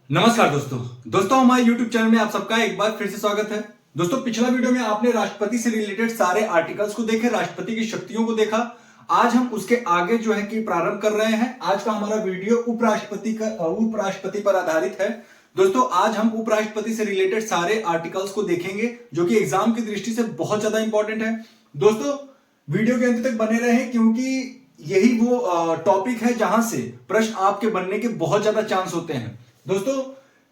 नमस्कार दोस्तों हमारे YouTube चैनल में आप सबका एक बार फिर से स्वागत है। दोस्तों पिछला वीडियो में आपने राष्ट्रपति से रिलेटेड सारे आर्टिकल्स को देखे, राष्ट्रपति की शक्तियों को देखा। आज हम उसके आगे जो है कि प्रारंभ कर रहे हैं। आज का हमारा वीडियो उपराष्ट्रपति पर आधारित है। दोस्तों आज हम उपराष्ट्रपति से रिलेटेड सारे आर्टिकल्स को देखेंगे जो कि एग्जाम की दृष्टि से बहुत ज्यादा इंपॉर्टेंट है। दोस्तों वीडियो के अंत तक बने रहें क्योंकि यही वो टॉपिक है जहां से प्रश्न आपके बनने के बहुत ज्यादा चांस होते हैं। दोस्तों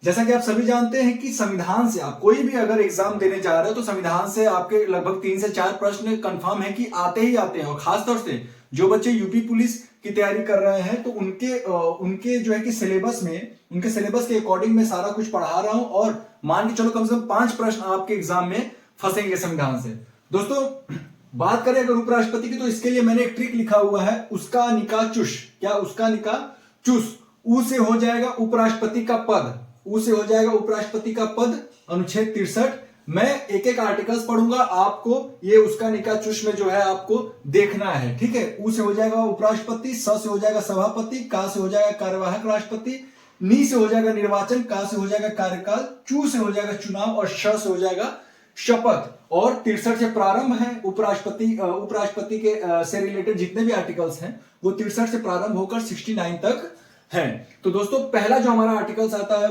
जैसा कि आप सभी जानते हैं कि संविधान से आप कोई भी अगर एग्जाम देने जा रहे हो तो संविधान से आपके लगभग 3 से 4 प्रश्न कंफर्म है कि आते ही आते हैं। और खासतौर से जो बच्चे यूपी पुलिस की तैयारी कर रहे हैं तो उनके जो है कि उनके सिलेबस के अकॉर्डिंग मैं सारा कुछ पढ़ा रहा हूं और मान के चलो कम से कम 5 प्रश्न आपके एग्जाम में फंसेंगे संविधान से। दोस्तों बात करें अगर उपराष्ट्रपति की तो इसके लिए मैंने एक ट्रिक लिखा हुआ है, उसका निका चुश। क्या उसका निका चुस? ऊ से हो जाएगा उपराष्ट्रपति का पद, ऊ से हो जाएगा उपराष्ट्रपति का पद, अनुच्छेद 63। मैं एक एक आर्टिकल्स पढ़ूंगा, आपको ये उसका निका चुश में जो है आपको देखना है, ठीक है। ऊ से हो जाएगा उपराष्ट्रपति, स से हो जाएगा सभापति, का से हो जाएगा कार्यवाहक राष्ट्रपति, नी से हो जाएगा निर्वाचन, का से हो जाएगा कार्यकाल, चू से हो जाएगा चुनाव और श से हो जाएगा शपथ। और 63 से प्रारंभ है उपराष्ट्रपति के से रिलेटेड जितने भी आर्टिकल्स हैं वो 63 से प्रारंभ होकर 69 तक है। तो दोस्तों पहला जो हमारा आर्टिकल्स आता है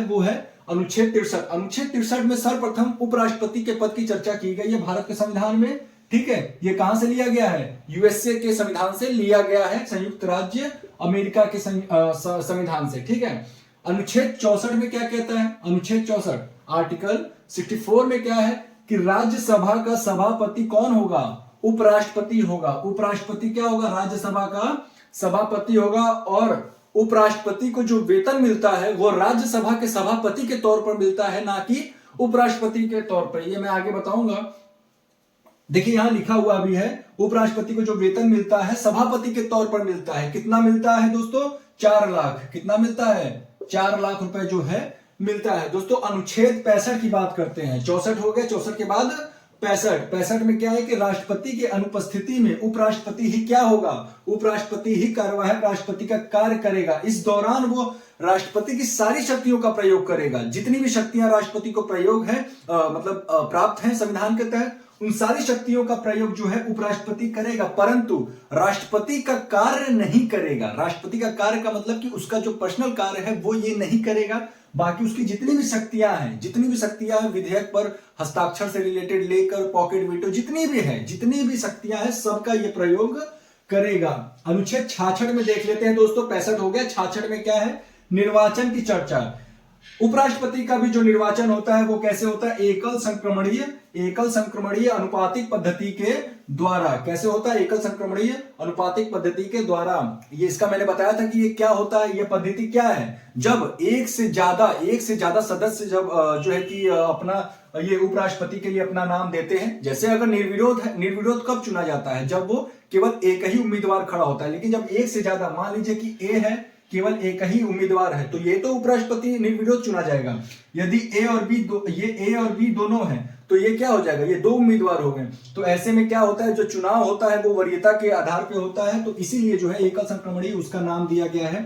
वो है अनुच्छेद 63। अनुच्छेद 63 में सर्वप्रथम उपराष्ट्रपति के पद की चर्चा की गई है भारत के संविधान में, ठीक है। ये कहां से लिया गया है? यूएसए के संविधान से लिया गया है, संयुक्त राज्य अमेरिका के संविधान से, ठीक है। अनुच्छेद 64 में क्या कहता है? अनुच्छेद 64 आर्टिकल 64 में क्या है कि राज्यसभा का सभापति कौन होगा? उपराष्ट्रपति होगा। उपराष्ट्रपति क्या होगा? राज्यसभा का सभापति होगा। और उपराष्ट्रपति को जो वेतन मिलता है वो राज्यसभा के सभापति के तौर पर मिलता है, ना कि उपराष्ट्रपति के तौर पर। ये मैं आगे बताऊंगा। देखिए यहां लिखा हुआ भी है उपराष्ट्रपति को जो वेतन मिलता है सभापति के तौर पर मिलता है। कितना मिलता है दोस्तों? 4 लाख। कितना मिलता है? 4 लाख रुपए जो है मिलता है। दोस्तों अनुच्छेद 65 की बात करते हैं। 64 हो गया, 64 के बाद 65 में क्या है कि राष्ट्रपति की अनुपस्थिति में उपराष्ट्रपति ही क्या होगा? उपराष्ट्रपति ही कार्यवाहक राष्ट्रपति का कार्य करेगा। इस दौरान वो राष्ट्रपति की सारी शक्तियों का प्रयोग करेगा। जितनी भी शक्तियां राष्ट्रपति को प्रयोग है प्राप्त है संविधान के तहत, उन सारी शक्तियों का प्रयोग जो है उपराष्ट्रपति करेगा, परंतु राष्ट्रपति का कार्य नहीं करेगा। राष्ट्रपति का कार्य का मतलब कि उसका जो पर्सनल कार्य है वो ये नहीं करेगा। बाकी उसकी जितनी भी शक्तियां हैं विधेयक पर हस्ताक्षर से रिलेटेड लेकर पॉकेट वीटो जितनी भी शक्तियां हैं सबका ये प्रयोग करेगा। अनुच्छेद 66 में देख लेते हैं दोस्तों। 65 हो गया, 66 में क्या है? निर्वाचन की चर्चा। उपराष्ट्रपति का भी जो निर्वाचन होता है वो कैसे होता है? एकल संक्रमणीय अनुपातिक पद्धति के द्वारा। कैसे होता है? एकल संक्रमणीय अनुपातिक पद्धति के द्वारा। ये इसका मैंने बताया था कि ये क्या होता है, ये पद्धति क्या है? जब एक से ज्यादा सदस्य जब जो है कि अपना ये उपराष्ट्रपति के लिए अपना नाम देते हैं। जैसे अगर निर्विरोध है, निर्विरोध कब चुना जाता है? जब वो केवल एक ही उम्मीदवार खड़ा होता है। लेकिन जब एक से ज्यादा, मान लीजिए कि ए है, केवल एक ही उम्मीदवार है, तो ये तो उपराष्ट्रपति निर्विरोध चुना जाएगा। यदि ए और बी दोनों हैं तो ये क्या हो जाएगा? ये 2 उम्मीदवार हो गए। तो ऐसे में क्या होता है, जो चुनाव होता है वो वरीयता के आधार पे होता है। तो इसीलिए जो है एकल संक्रमणीय उसका नाम दिया गया है।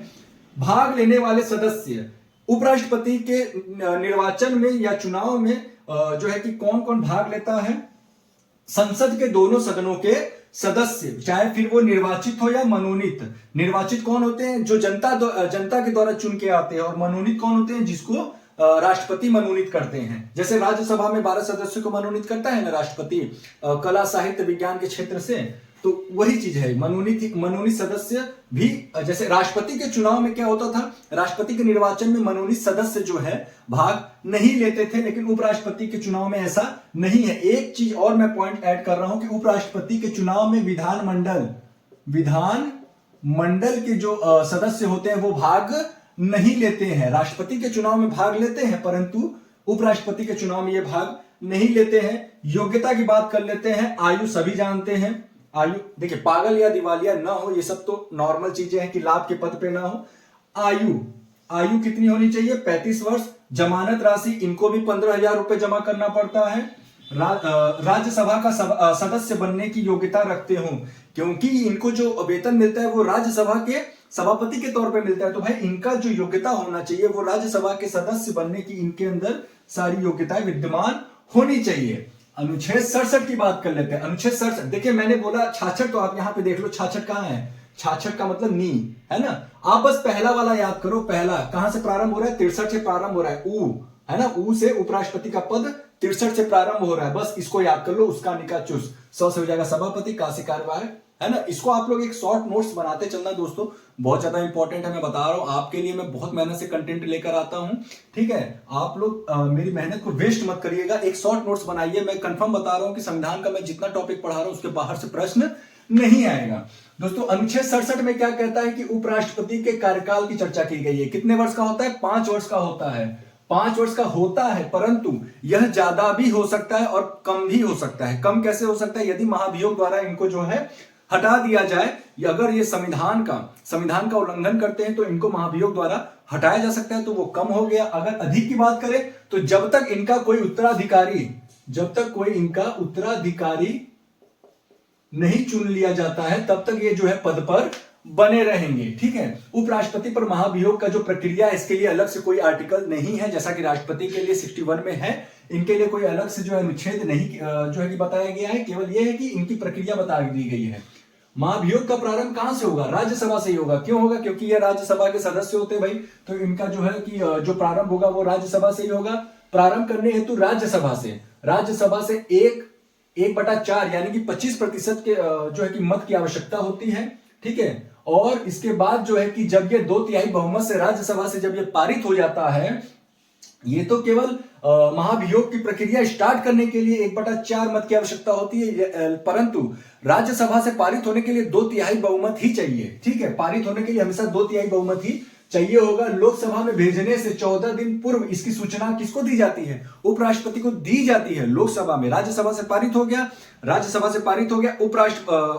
भाग लेने वाले सदस्य उपराष्ट्रपति के निर्वाचन में या चुनाव में जो है कि कौन कौन भाग लेता है? संसद के दोनों सदनों के सदस्य, चाहे फिर वो निर्वाचित हो या मनोनीत। निर्वाचित कौन होते हैं? जो जनता के द्वारा चुन के आते हैं। और मनोनीत कौन होते हैं? जिसको राष्ट्रपति मनोनीत करते हैं। जैसे राज्यसभा में 12 सदस्यों को मनोनीत करता है ना राष्ट्रपति, कला साहित्य विज्ञान के क्षेत्र से, तो वही चीज है। मनोनीत सदस्य भी, जैसे राष्ट्रपति के चुनाव में क्या होता था, राष्ट्रपति के निर्वाचन में मनोनीत सदस्य जो है भाग नहीं लेते थे, लेकिन उपराष्ट्रपति के चुनाव में ऐसा नहीं है। एक चीज और मैं पॉइंट ऐड कर रहा हूं कि उपराष्ट्रपति के चुनाव में विधानमंडल के जो सदस्य होते हैं वो भाग नहीं लेते हैं। राष्ट्रपति के चुनाव में भाग लेते हैं परंतु उपराष्ट्रपति के चुनाव में ये भाग नहीं लेते हैं। योग्यता की बात कर लेते हैं। आयु सभी जानते हैं। आयु देखिए, पागल या दिवालिया ना हो, ये सब तो नॉर्मल चीजें हैं कि लाभ के पद पे ना हो। आयु कितनी होनी चाहिए? 35 वर्ष। जमानत राशि, इनको भी 15,000 रुपए जमा करना पड़ता है। राज्यसभा का सदस्य बनने की योग्यता रखते हो, क्योंकि इनको जो वेतन मिलता है वो राज्यसभा के सभापति के तौर पे मिलता है, तो भाई इनका जो योग्यता होना चाहिए वो राज्यसभा के सदस्य बनने की इनके अंदर सारी योग्यताएं विद्यमान होनी चाहिए। अनुच्छेद 67 की बात कर लेते हैं। अनुच्छेद 67, देखिए मैंने बोला 66, तो आप यहां पे देख लो 66 कहां है, 66 का मतलब नी है ना। आप बस पहला वाला याद करो, पहला कहां से प्रारंभ हो रहा है, 63 से प्रारंभ हो रहा है, ऊ है ना, ऊ से उपराष्ट्रपति का पद 63 से प्रारंभ हो रहा है, बस इसको याद कर लो। उसका निका चुस, सौ से हो जाएगा सभापति, का से कार्यवाहक, है ना। इसको आप लोग एक शॉर्ट नोट्स बनाते चलना दोस्तों, बहुत ज्यादा इंपॉर्टेंट है। मैं बता रहा हूं आपके लिए, मैं बहुत मेहनत से कंटेंट लेकर आता हूं, ठीक है। आप लोग मेरी मेहनत को वेस्ट मत करिएगा, एक शॉर्ट नोट्स बनाइए। मैं कंफर्म बता रहा हूं कि संविधान का मैं जितना टॉपिक पढ़ा रहा हूं उसके बाहर से प्रश्न नहीं आएगा दोस्तों। अनुच्छेद 67 में क्या कहता है कि उपराष्ट्रपति के कार्यकाल की चर्चा की गई है। कितने वर्ष का होता है, 5 वर्ष का होता है, 5 वर्ष का होता है, परंतु यह ज्यादा भी हो सकता है और कम भी हो सकता है। कम कैसे हो सकता है, यदि महाभियोग द्वारा इनको जो है हटा दिया जाए, अगर ये संविधान का उल्लंघन करते हैं तो इनको महाभियोग द्वारा हटाया जा सकता है, तो वो कम हो गया। अगर अधिक की बात करें तो जब तक इनका कोई उत्तराधिकारी नहीं चुन लिया जाता है तब तक ये जो है पद पर बने रहेंगे, ठीक है। उपराष्ट्रपति पर महाभियोग का जो प्रक्रिया है, इसके लिए अलग से कोई आर्टिकल नहीं है, जैसा कि राष्ट्रपति के लिए 61 में है। इनके लिए कोई अलग से जो है अनुच्छेद नहीं जो है कि बताया गया है, केवल ये है कि इनकी प्रक्रिया बता दी गई है। महाभियोग का प्रारंभ कहां से होगा, राज्यसभा से ही होगा। क्यों होगा, क्योंकि ये राज्यसभा के सदस्य होते हैं भाई, तो इनका जो है कि जो प्रारंभ होगा वो राज्यसभा से ही होगा। प्रारंभ करने हेतु राज्यसभा से 1/4 यानी कि 25% के जो है कि मत की आवश्यकता होती है, ठीक है। और इसके बाद जो है कि जब ये 2/3 बहुमत से राज्यसभा से जब ये पारित हो जाता है, ये तो केवल महाभियोग की प्रक्रिया स्टार्ट करने के लिए 1/4 मत की आवश्यकता होती है, परंतु राज्यसभा से पारित होने के लिए 2/3 बहुमत ही चाहिए, ठीक है। पारित होने के लिए हमेशा 2/3 बहुमत ही चाहिए होगा। लोकसभा में भेजने से 14 दिन पूर्व इसकी सूचना किसको दी जाती है, उपराष्ट्रपति को दी जाती है। लोकसभा में राज्यसभा से पारित हो गया,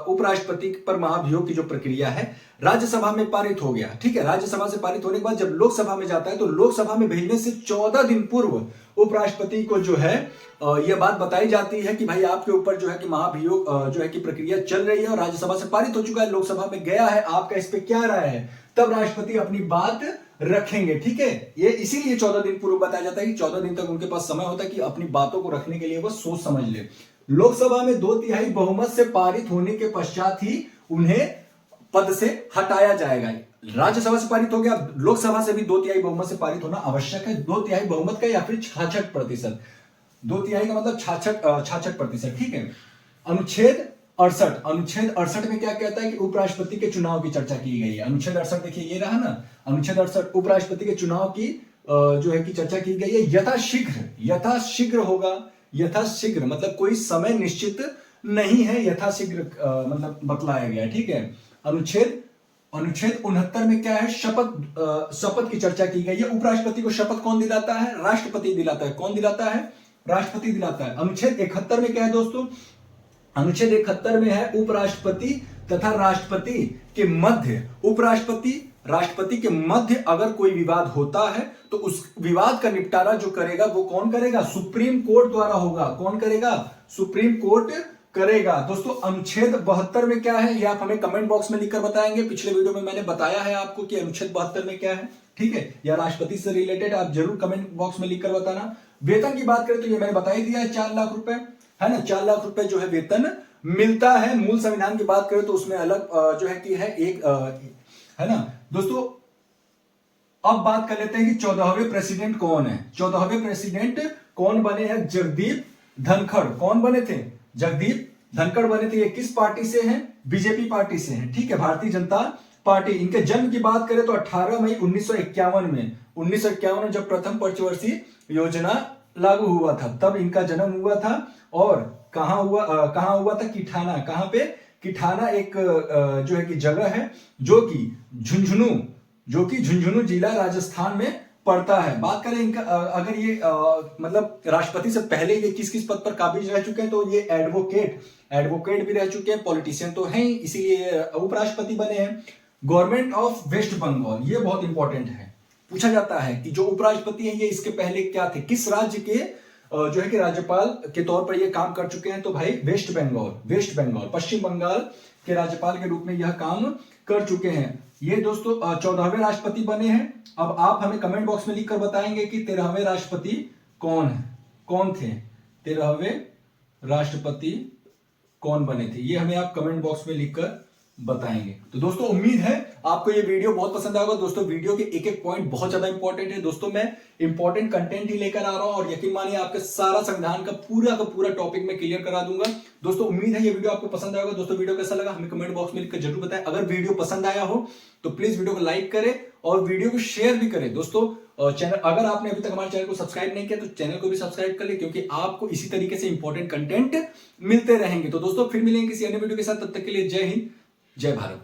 उपराष्ट्रपति पर महाभियोग की जो प्रक्रिया है राज्यसभा में पारित हो गया, ठीक है। राज्यसभा से पारित होने के बाद जब लोकसभा में जाता है तो लोकसभा में भेजने से 14 दिन पूर्व उपराष्ट्रपति को जो है यह बात बताई जाती है कि भाई आपके ऊपर जो है कि महाभियोग जो है कि प्रक्रिया चल रही है और राज्यसभा से पारित हो चुका है, लोकसभा में गया है, आपका इस पे क्या राय है, तब राष्ट्रपति अपनी बात रखेंगे, ठीक है। ये इसीलिए 14 दिन पूर्व बताया जाता है कि 14 दिन तक उनके पास समय होता है कि अपनी बातों को रखने के लिए वो सोच समझ ले। लोकसभा में 2/3 बहुमत से पारित होने के पश्चात ही उन्हें पद से हटाया जाएगा। राज्यसभा से पारित हो गया, लोकसभा से भी 2/3 बहुमत से पारित होना आवश्यक है। 2/3 बहुमत का या फिर 66%, 2/3 का मतलब 66%, ठीक है। अनुच्छेद 68 में क्या कहता है कि उपराष्ट्रपति के चुनाव की चर्चा की गई है। अनुच्छेद 68 देखिए ये रहा ना, अनुच्छेद 68 उपराष्ट्रपति के चुनाव की जो है कि चर्चा की गई है। यथाशीघ्र होगा, यथाशीघ्र मतलब कोई समय निश्चित नहीं है, यथाशीघ्र मतलब बतलाया गया है, ठीक है। अनुच्छेद 69 में क्या है, शपथ की चर्चा की गई है। उपराष्ट्रपति को शपथ कौन दिलाता है, राष्ट्रपति दिलाता है। कौन दिलाता है, राष्ट्रपति दिलाता है। अनुच्छेद 71 में क्या है दोस्तों, अनुच्छेद 71 में है उपराष्ट्रपति तथा राष्ट्रपति के मध्य, राष्ट्रपति के मध्य अगर कोई विवाद होता है तो उस विवाद का निपटारा जो करेगा वो कौन करेगा, सुप्रीम कोर्ट द्वारा होगा। कौन करेगा, सुप्रीम कोर्ट करेगा। दोस्तों अनुच्छेद 72 में क्या है, ये आप हमें कमेंट बॉक्स में लिखकर बताएंगे। पिछले वीडियो में मैंने बताया है आपको कि अनुच्छेद 72 में क्या है, ठीक है, या राष्ट्रपति से रिलेटेड आप जरूर कमेंट बॉक्स में लिखकर बताना। वेतन की बात करें तो ये मैंने बता ही दिया है, 4 लाख रुपए है ना, 4 लाख रुपए जो है वेतन मिलता है। मूल संविधान की बात करें तो उसमें अलग जो है कि है एक है ना। दोस्तों अब बात कर लेते हैं कि 14वें प्रेसिडेंट कौन है। 14वें प्रेसिडेंट कौन बने हैं, जगदीप धनखड़। कौन बने थे, जगदीप धनखड़ बने थे। ये किस पार्टी से हैं, बीजेपी पार्टी से हैं, ठीक है, भारतीय जनता पार्टी। इनके जन्म की बात करें तो 18 मई 1951 में जब प्रथम पंचवर्षीय योजना लागू हुआ था तब इनका जन्म हुआ था। और कहां हुआ था, किठाना। कहां पे, किठाना एक जो है कि जगह है जो कि झुंझुनू जिला राजस्थान में पड़ता है। बात करें इनका अगर ये मतलब राष्ट्रपति से पहले ये किस किस पद पर काबिज रह चुके हैं तो ये एडवोकेट भी रह चुके हैं, पॉलिटिशियन तो हैं ही, इसीलिए उपराष्ट्रपति बने हैं। गवर्नमेंट ऑफ वेस्ट बंगाल, ये बहुत इंपॉर्टेंट है, पूछा जाता है कि जो उपराष्ट्रपति हैं ये इसके पहले क्या थे, किस राज्य के जो है कि राज्यपाल के तौर पर ये काम कर चुके हैं, तो भाई वेस्ट बंगाल, पश्चिम बंगाल के राज्यपाल के रूप में यह काम कर चुके हैं। ये दोस्तों 14वें राष्ट्रपति बने हैं। अब आप हमें कमेंट बॉक्स में लिखकर बताएंगे कि 13वें राष्ट्रपति कौन थे। 13वें राष्ट्रपति कौन बने थे, ये हमें आप कमेंट बॉक्स में लिखकर बताएंगे। तो दोस्तों उम्मीद है आपको ये वीडियो बहुत पसंद आएगा। दोस्तों वीडियो के एक एक पॉइंट बहुत ज्यादा इंपॉर्टेंट है। दोस्तों मैं इंपॉर्टेंट कंटेंट ही लेकर आ रहा हूं और यकीन मानिए आपके सारा संविधान का पूरा टॉपिक मैं क्लियर करा दूंगा। दोस्तों उम्मीद है ये वीडियो आपको पसंद आएगा। दोस्तों वीडियो कैसा लगा हमें कमेंट बॉक्स में लिखकर जरूर बताएं। अगर वीडियो पसंद आया हो तो प्लीज वीडियो को लाइक करें और वीडियो को शेयर भी करें। दोस्तों चैनल, अगर आपने अभी तक हमारे चैनल को सब्सक्राइब नहीं किया तो चैनल को भी सब्सक्राइब कर ले, क्योंकि आपको इसी तरीके से इंपॉर्टेंट कंटेंट मिलते रहेंगे। तो दोस्तों फिर मिलेंगे किसी अन्य वीडियो के साथ, तब तक के लिए जय हिंद, जय भारत।